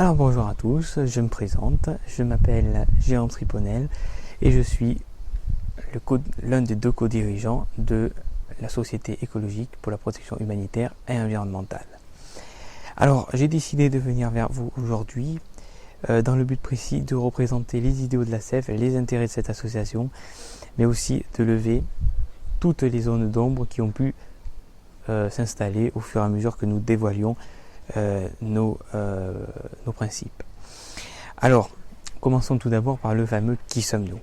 Alors bonjour à tous, je me présente, je m'appelle Jérôme Triponel et je suis l'un des deux co-dirigeants de la Société écologique pour la protection humanitaire et environnementale. Alors j'ai décidé de venir vers vous aujourd'hui dans le but précis de représenter les idéaux de la CEF, les intérêts de cette association, mais aussi de lever toutes les zones d'ombre qui ont pu s'installer au fur et à mesure que nous dévoilions nos principes. Alors, commençons tout d'abord par le fameux « qui sommes-nous »,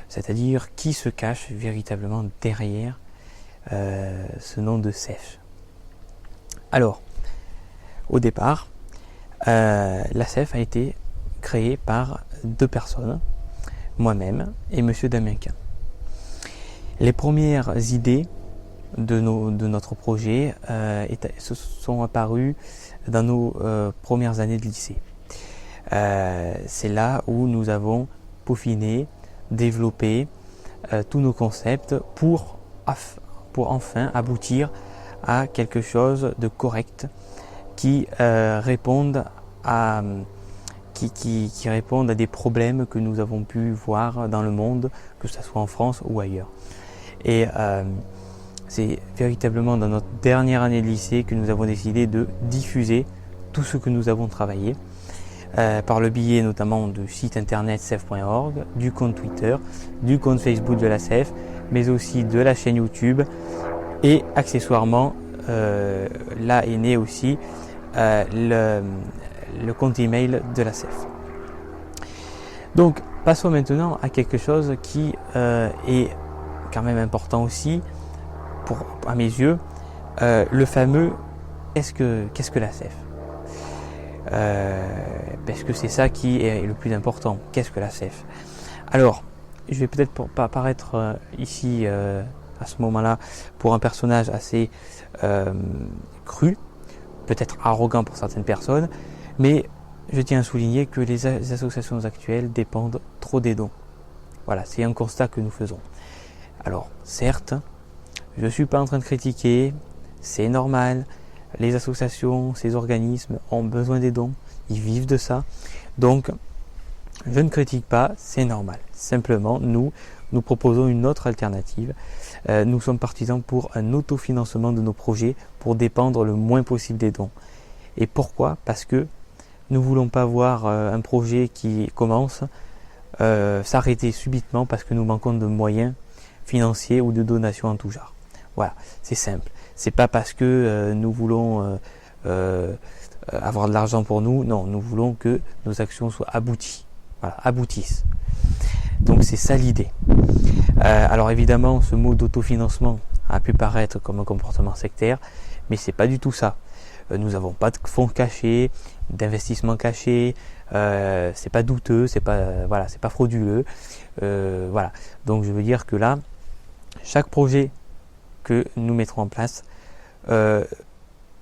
c'est-à-dire qui se cache véritablement derrière ce nom de CEF. Alors, au départ, la CEF a été créée par deux personnes, moi-même et M. Damien Quin. Les premières idées de notre projet se sont apparus dans nos premières années de lycée. C'est là où nous avons peaufiné, développé tous nos concepts pour enfin aboutir à quelque chose de correct qui réponde à des problèmes que nous avons pu voir dans le monde, que ce soit en France ou ailleurs. Et c'est véritablement dans notre dernière année de lycée que nous avons décidé de diffuser tout ce que nous avons travaillé par le biais notamment du site internet cef.org, du compte Twitter, du compte Facebook de la CEF, mais aussi de la chaîne YouTube et accessoirement là est né aussi le compte email de la CEF. Donc passons maintenant à quelque chose qui est quand même important aussi à mes yeux, le fameux qu'est-ce que la CEF, parce que c'est ça qui est le plus important. Qu'est-ce que la CEF? Alors, je vais peut-être pas apparaître ici à ce moment-là pour un personnage assez cru, peut-être arrogant pour certaines personnes, mais je tiens à souligner que les associations actuelles dépendent trop des dons. Voilà, c'est un constat que nous faisons. Alors, certes, je ne suis pas en train de critiquer, c'est normal, les associations, ces organismes ont besoin des dons, ils vivent de ça, donc je ne critique pas, c'est normal. Simplement, nous proposons une autre alternative. Nous sommes partisans pour un autofinancement de nos projets pour dépendre le moins possible des dons. Et pourquoi? Parce que nous ne voulons pas voir un projet qui commence s'arrêter subitement parce que nous manquons de moyens financiers ou de donations en tout genre. Voilà, c'est simple. C'est pas parce que nous voulons avoir de l'argent pour nous. Non, nous voulons que nos actions soient abouties. Voilà, aboutissent. Donc c'est ça l'idée. Alors évidemment, ce mot d'autofinancement a pu paraître comme un comportement sectaire, mais c'est pas du tout ça. Nous n'avons pas de fonds cachés, d'investissement caché. C'est pas douteux, c'est pas frauduleux. Voilà. Donc je veux dire que là, chaque projet que nous mettrons en place, il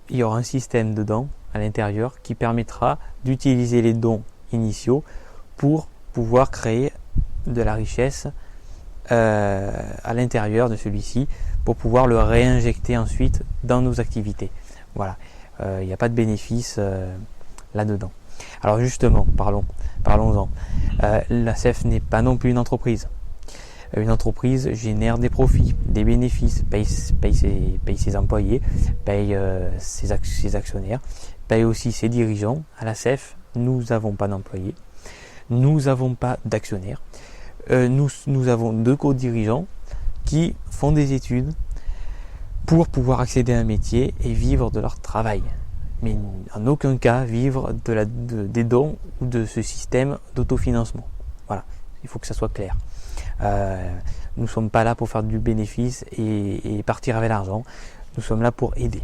y aura un système de dons à l'intérieur qui permettra d'utiliser les dons initiaux pour pouvoir créer de la richesse à l'intérieur de celui-ci pour pouvoir le réinjecter ensuite dans nos activités. Voilà, il n'y a pas de bénéfice là-dedans. Alors justement, parlons-en. La CEF n'est pas non plus une entreprise. Une entreprise génère des profits, des bénéfices, paye ses employés, paye ses actionnaires, paye aussi ses dirigeants. À la CEF, nous n'avons pas d'employés, nous n'avons pas d'actionnaires. Nous avons deux co-dirigeants qui font des études pour pouvoir accéder à un métier et vivre de leur travail. Mais en aucun cas vivre des dons ou de ce système d'autofinancement. Voilà, il faut que ça soit clair. Nous ne sommes pas là pour faire du bénéfice et partir avec l'argent. Nous sommes là pour aider.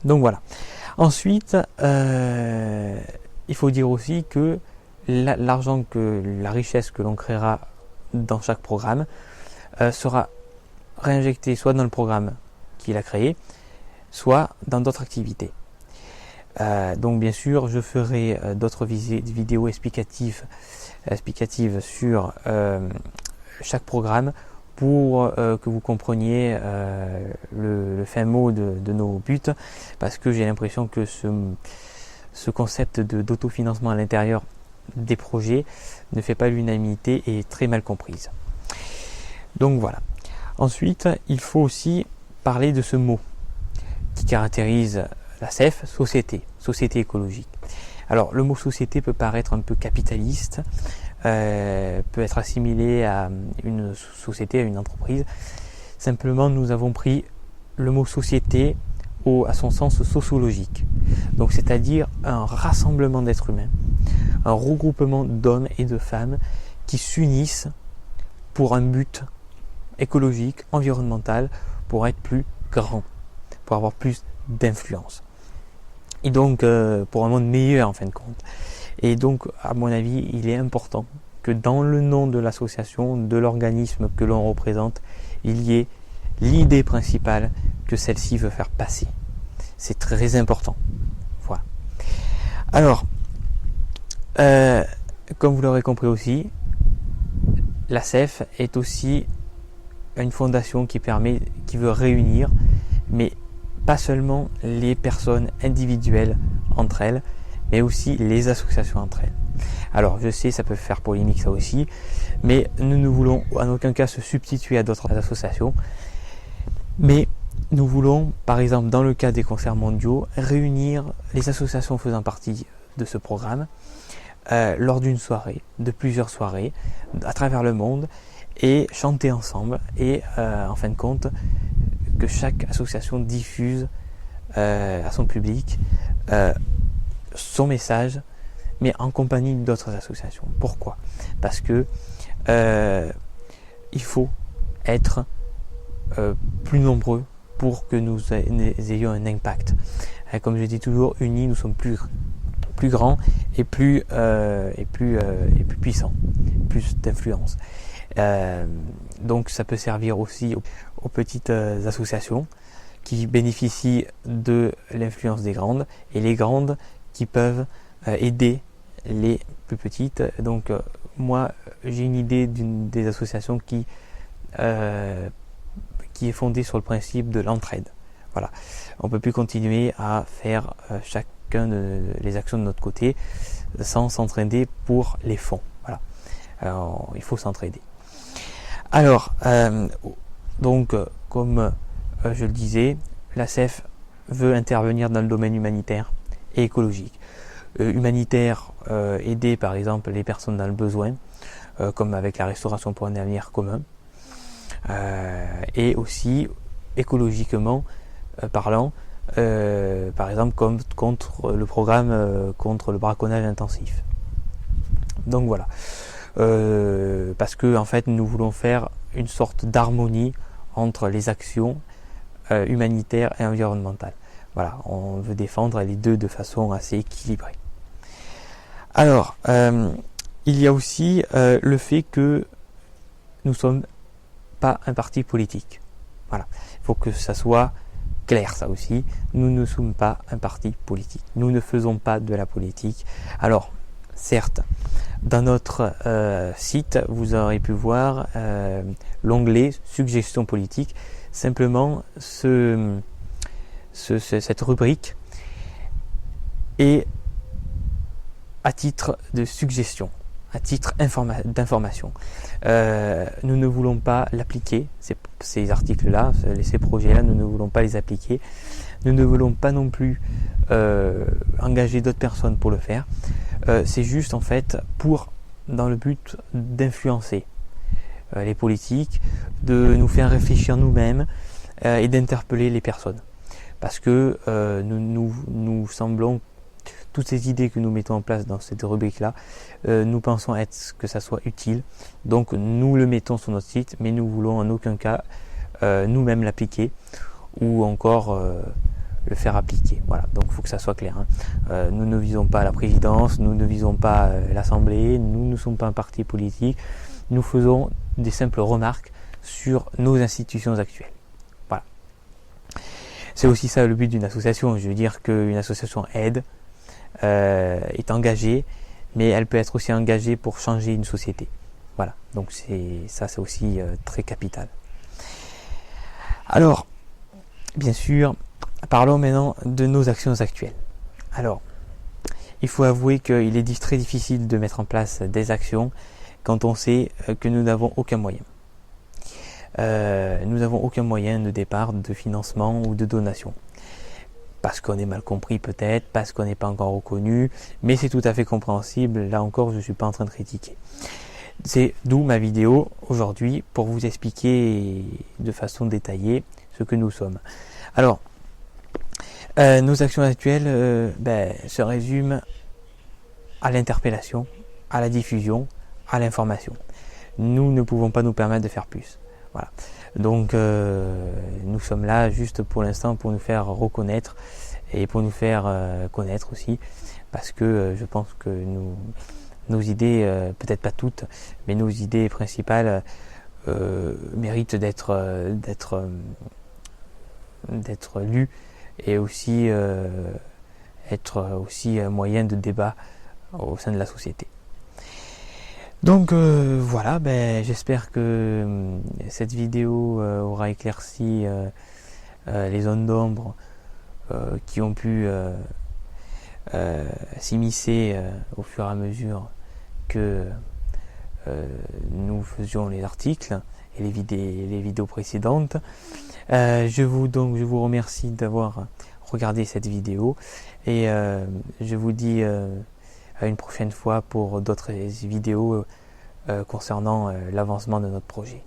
Donc voilà. Ensuite, il faut dire aussi que la richesse que l'on créera dans chaque programme sera réinjectée soit dans le programme qu'il a créé, soit dans d'autres activités. Donc bien sûr, je ferai d'autres vidéos explicatives sur chaque programme pour que vous compreniez le fin mot de nos buts, parce que j'ai l'impression que ce concept d'autofinancement à l'intérieur des projets ne fait pas l'unanimité et est très mal comprise. Donc voilà. Ensuite, il faut aussi parler de ce mot qui caractérise la SEF, société écologique. Alors le mot société peut paraître un peu capitaliste, peut être assimilé à une société, à une entreprise. Simplement, nous avons pris le mot société à son sens sociologique. Donc, c'est-à-dire un rassemblement d'êtres humains, un regroupement d'hommes et de femmes qui s'unissent pour un but écologique, environnemental, pour être plus grand, pour avoir plus d'influence. Et donc, pour un monde meilleur en fin de compte. Et donc, à mon avis, il est important que dans le nom de l'association, de l'organisme que l'on représente, il y ait l'idée principale que celle-ci veut faire passer. C'est très important. Voilà. Alors, comme vous l'aurez compris aussi, la SEF est aussi une fondation qui veut réunir, mais pas seulement les personnes individuelles entre elles, mais aussi les associations entre elles. Alors je sais, ça peut faire polémique ça aussi, mais nous ne voulons en aucun cas se substituer à d'autres associations, mais nous voulons, par exemple dans le cas des concerts mondiaux, réunir les associations faisant partie de ce programme lors d'une soirée, de plusieurs soirées, à travers le monde, et chanter ensemble, et en fin de compte, que chaque association diffuse à son public son message, mais en compagnie d'autres associations. Pourquoi ? Parce que il faut être plus nombreux pour que nous ayons un impact. Comme je dis toujours, unis, nous sommes plus grands et plus puissants, plus d'influence. Donc ça peut servir aussi aux petites associations qui bénéficient de l'influence des grandes, et les grandes qui peuvent aider les plus petites. Donc moi j'ai une idée des associations qui est fondée sur le principe de l'entraide. Voilà, on peut plus continuer à faire chacun les actions de notre côté sans s'entraider pour les fonds. Voilà, alors, il faut s'entraider. Alors donc comme je le disais, la SEF veut intervenir dans le domaine humanitaire et écologique. Humanitaire, aider par exemple les personnes dans le besoin, comme avec la restauration pour un avenir commun, et aussi écologiquement parlant, par exemple contre le programme contre le braconnage intensif. Donc voilà, parce que en fait nous voulons faire une sorte d'harmonie entre les actions humanitaires et environnementales. Voilà, on veut défendre les deux de façon assez équilibrée. Alors, il y a aussi le fait que nous ne sommes pas un parti politique. Voilà, il faut que ça soit clair ça aussi. Nous ne sommes pas un parti politique. Nous ne faisons pas de la politique. Alors, certes, dans notre site, vous aurez pu voir l'onglet suggestions politiques. Simplement, cette rubrique est à titre de suggestion, à titre d'information. Nous ne voulons pas l'appliquer, ces articles-là, ces projets-là, nous ne voulons pas les appliquer. Nous ne voulons pas non plus engager d'autres personnes pour le faire. C'est juste en fait dans le but d'influencer les politiques, de nous faire réfléchir nous-mêmes et d'interpeller les personnes. Parce que nous semblons, toutes ces idées que nous mettons en place dans cette rubrique-là, nous pensons que ça soit utile. Donc nous le mettons sur notre site, mais nous voulons en aucun cas nous-mêmes l'appliquer ou encore le faire appliquer. Voilà, donc il faut que ça soit clair. Nous ne visons pas la présidence, nous ne visons pas l'Assemblée, nous ne sommes pas un parti politique. Nous faisons des simples remarques sur nos institutions actuelles. Voilà. C'est aussi ça le but d'une association. Je veux dire qu'une association aide, est engagée, mais elle peut être aussi engagée pour changer une société. Voilà. Donc c'est aussi très capital. Alors, bien sûr, parlons maintenant de nos actions actuelles. Alors, il faut avouer qu'il est très difficile de mettre en place des actions quand on sait que nous n'avons aucun moyen. Nous n'avons aucun moyen de départ, de financement ou de donation. Parce qu'on est mal compris peut-être, parce qu'on n'est pas encore reconnu, mais c'est tout à fait compréhensible. Là encore, je ne suis pas en train de critiquer. C'est d'où ma vidéo aujourd'hui pour vous expliquer de façon détaillée ce que nous sommes. Alors, nos actions actuelles se résument à l'interpellation, à la diffusion, à l'information. Nous ne pouvons pas nous permettre de faire plus. Voilà. Donc nous sommes là juste pour l'instant pour nous faire reconnaître et pour nous faire connaître aussi, parce que je pense que nos idées, peut-être pas toutes, mais nos idées principales méritent d'être lues et aussi être aussi un moyen de débat au sein de la société. Donc voilà, j'espère que cette vidéo aura éclairci les zones d'ombre qui ont pu s'immiscer au fur et à mesure que nous faisions les articles et les vidéos précédentes. Je vous remercie d'avoir regardé cette vidéo et je vous dis à une prochaine fois pour d'autres vidéos concernant l'avancement de notre projet.